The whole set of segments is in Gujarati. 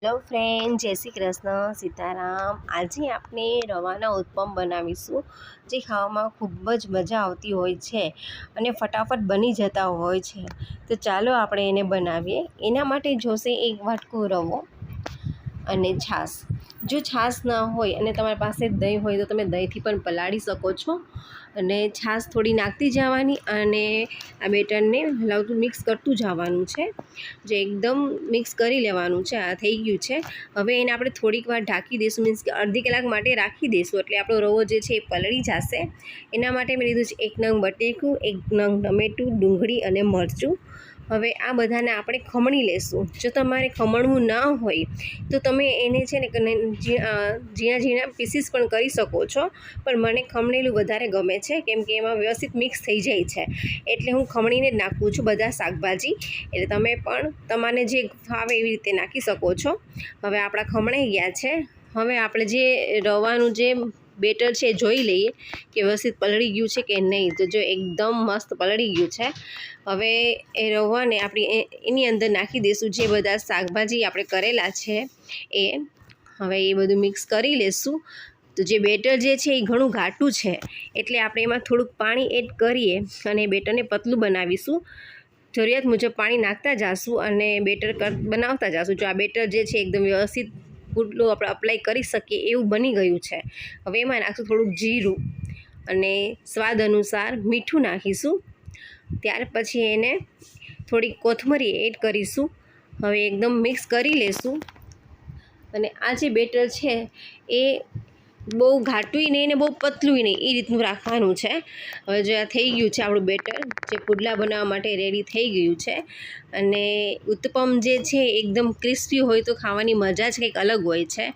હેલો ફ્રેન્ડ, જય શ્રી કૃષ્ણ, સીતારામ। આજે આપણે રવાના ઉત્પમ બનાવીશું, જે ખાવામાં ખૂબ જ મજા આવતી હોય છે અને ફટાફટ બની જતા હોય છે। તો ચાલો આપણે એને બનાવીએ। એના માટે જોશે 1 વાટકો રવો અને છાશ। જો છાશ ના હોય અને તમારી પાસે દહીં હોય તો તમે દહીંથી પણ પલાળી શકો છો। અને છાશ થોડી નાખતી જવાની અને આ બેટરને હલાવતું મિક્સ કરતું જવાનું છે, જે એકદમ મિક્સ કરી લેવાનું છે। આ થઈ ગયું છે। હવે એને આપણે થોડીક વાર ઢાંકી દઈશું, મીન્સ કે અડધી કલાક માટે રાખી દઈશું, એટલે આપણો રવો જે છે એ પલળી જશે। એના માટે મેં લીધું છે 1 નંગ બટેકું, 1 નંગ ટમેટું, ડુંગળી અને મરચું। હવે આ બધાને આપણે ખમણી લેશું। જો તમારે ખમણવું ના હોય તો તમે એને છે ને ઝીણા ઝીણા પીસીસ પણ કરી શકો છો, પણ મને ખમણેલું વધારે ગમે છે, કેમ કે એમાં વ્યવસ્થિત મિક્સ થઈ જાય છે, એટલે હું ખમણીને જ નાખું છું બધા શાકભાજી। એટલે તમે પણ તમારે જે ફાવે એવી રીતે નાખી શકો છો। હવે આપણા ખમણાઈ ગયા છે। હવે આપણે જે રવાનું જે બેટર છે જોઈ લઈએ કે વ્યવસ્થિત પલળી ગયું છે કે નહીં। તો જો એકદમ મસ્ત પલળી ગયું છે। હવે એ રવાને આપણે એની અંદર નાખી દઈશું જે બધા શાકભાજી આપણે કરેલા છે એ। હવે એ બધું મિક્સ કરી લેશું। તો જે બેટર જે છે એ ઘણું ઘાટું છે, એટલે આપણે એમાં થોડુંક પાણી એડ કરીએ અને બેટરને પતલું બનાવીશું। જરૂરિયાત મુજબ પાણી નાખતા જાશું અને બેટર બનાવતા જાશું। જો આ બેટર જે છે એકદમ વ્યવસ્થિત પૂરતું આપણે અપ્લાય કરી શકીએ એવું બની ગયું છે। હવે એમાં નાખશું થોડુંક જીરું અને સ્વાદ અનુસાર મીઠું નાખીશું। ત્યાર પછી એને થોડીક કોથમરી એડ કરીશું। હવે એકદમ મિક્સ કરી લેશું। અને આ જે બેટર છે એ બહુ ઘાટુંય નહીં ને બહુ પતલુંય નહીં, એ રીતનું રાખવાનું છે। હવે જો આ થઈ ગયું છે આપણું બેટર, જે પુડલા બનાવવા માટે રેડી થઈ ગયું છે। અને ઉત્તપમ જે છે એકદમ ક્રિસ્પી હોય તો ખાવાની મજા જ કંઈક અલગ હોય છે।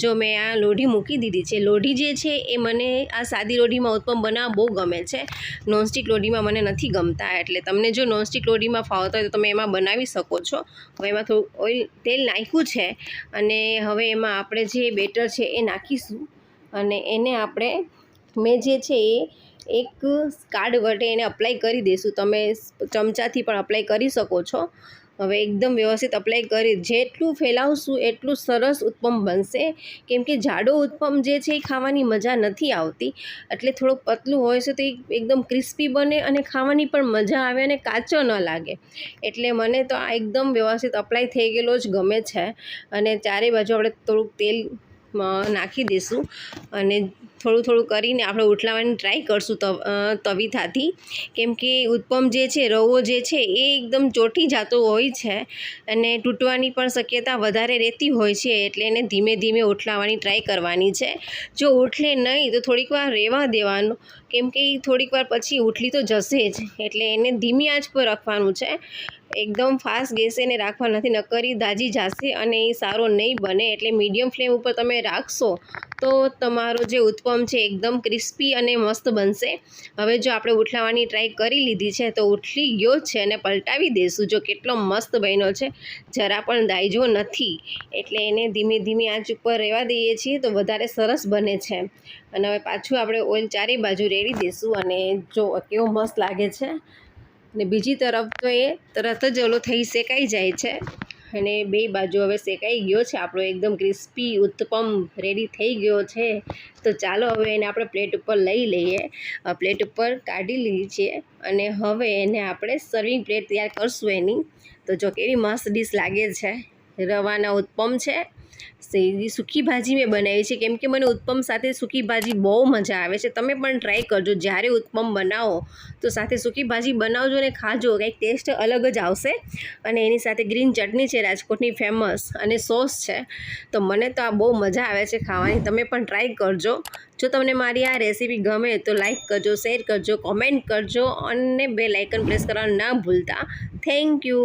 જો મેં આ લોઢી મૂકી દીધી છે। લોઢી જે છે એ મને આ સાદી લોઢીમાં ઉત્પમ બનાવવા બહુ ગમે છે, નોનસ્ટિક લોઢીમાં મને નથી ગમતા। એટલે તમને જો નોનસ્ટિક લોઢીમાં ફાવતા હોય તો તમે એમાં બનાવી શકો છો। હવે એમાં થોડું તેલ નાખ્યું છે અને હવે એમાં આપણે જે બેટર છે એ નાખીશું અને એને આપણે મેં જે છે એ એક કાર્ડ વડે એને અપ્લાય કરી દઈશું। તમે ચમચાથી પણ અપ્લાય કરી શકો છો। હવે એકદમ વ્યવસ્થિત અપ્લાય કરી જેટલું ફેલાવશું એટલું સરસ ઉત્પમ બનશે, કેમ કે જાડો ઉત્પમ જે છે એ ખાવાની મજા નથી આવતી। એટલે થોડુંક પતલું હોય છે તો એકદમ ક્રિસ્પી બને અને ખાવાની પણ મજા આવે અને કાચો ન લાગે। એટલે મને તો આ એકદમ વ્યવસ્થિત અપ્લાય થઈ ગયેલો જ ગમે છે। અને ચારે બાજુ આપણે થોડુંક તેલ નાખી દઈશું અને થોડું થોડું કરીને આપણે ઉઠલાવવાની ટ્રાય કરશું તવીથાથી, કેમ કે ઉત્પમ જે છે રવો જે છે એ એકદમ ચોંટી જતો હોય છે અને તૂટવાની પણ શક્યતા વધારે રહેતી હોય છે। એટલે એને ધીમે ધીમે ઉઠલાવવાની ટ્રાય કરવાની છે। જો ઉઠલે નહીં તો થોડીક વાર રહેવા દેવાનું, કેમ કે થોડીક વાર પછી ઉઠલી તો જશે જ, એટલે એને ધીમી આંચ પર રાખવાનું છે। એકદમ ફાસ્ટ ગેસે એને રાખવા નથી, નકરી દાજી જશે અને એ સારો નહીં બને। એટલે મીડિયમ ફ્લેમ ઉપર તમે રાખશો તો તમારો જે ઉત્પમ છે એકદમ ક્રિસ્પી અને મસ્ત બનશે। હવે જો આપણે ઉઠલાવવાની ટ્રાય કરી લીધી છે તો ઉઠલી ગયો છે અને પલટાવી દઈશું। જો કેટલો મસ્ત બન્યો છે, જરા પણ દાયજો નથી, એટલે એને ધીમે ધીમે આંચ ઉપર રહેવા દઈએ છીએ તો વધારે સરસ બને છે। અને હવે પાછું આપણે ઓઇલ ચારે બાજુ રેડી દઈશું અને જો કેવો મસ્ત લાગે છે। અને બીજી તરફ તો એ તરત જ ઓલો થઈ શેકાઈ જાય છે અને બે બાજુ હવે શેકાઈ ગયો છે આપણો એકદમ ક્રિસ્પી ઉત્તપમ રેડી થઈ ગયો છે। તો ચાલો હવે એને આપણે પ્લેટ ઉપર લઈ લઈએ। પ્લેટ ઉપર કાઢી લીધી છે અને હવે એને આપણે સર્વિંગ પ્લેટ તૈયાર કરશું એની। તો જો કેવી મસ્ત ડીશ લાગે છે, રવાના ઉત્પમ છે। સીધી સૂકી ભાજી મેં બનાવી છે, કેમ કે મને ઉત્પમ સાથે સૂકી ભાજી બહુ મજા આવે છે। તમે પણ ટ્રાય કરજો, જ્યારે ઉત્પમ બનાવો તો સાથે સૂકી ભાજી બનાવજો અને ખાજો, કંઈક ટેસ્ટ અલગ જ આવશે। અને એની સાથે ગ્રીન ચટણી છે રાજકોટની ફેમસ, અને સોસ છે। તો મને તો આ બહુ મજા આવે છે ખાવાની, તમે પણ ટ્રાય કરજો। જો તમને મારી આ રેસીપી ગમે તો લાઈક કરજો, શેર કરજો, કોમેન્ટ કરજો અને બેલ આઇકન પ્રેસ કરવાનું ના ભૂલતા। Thank you.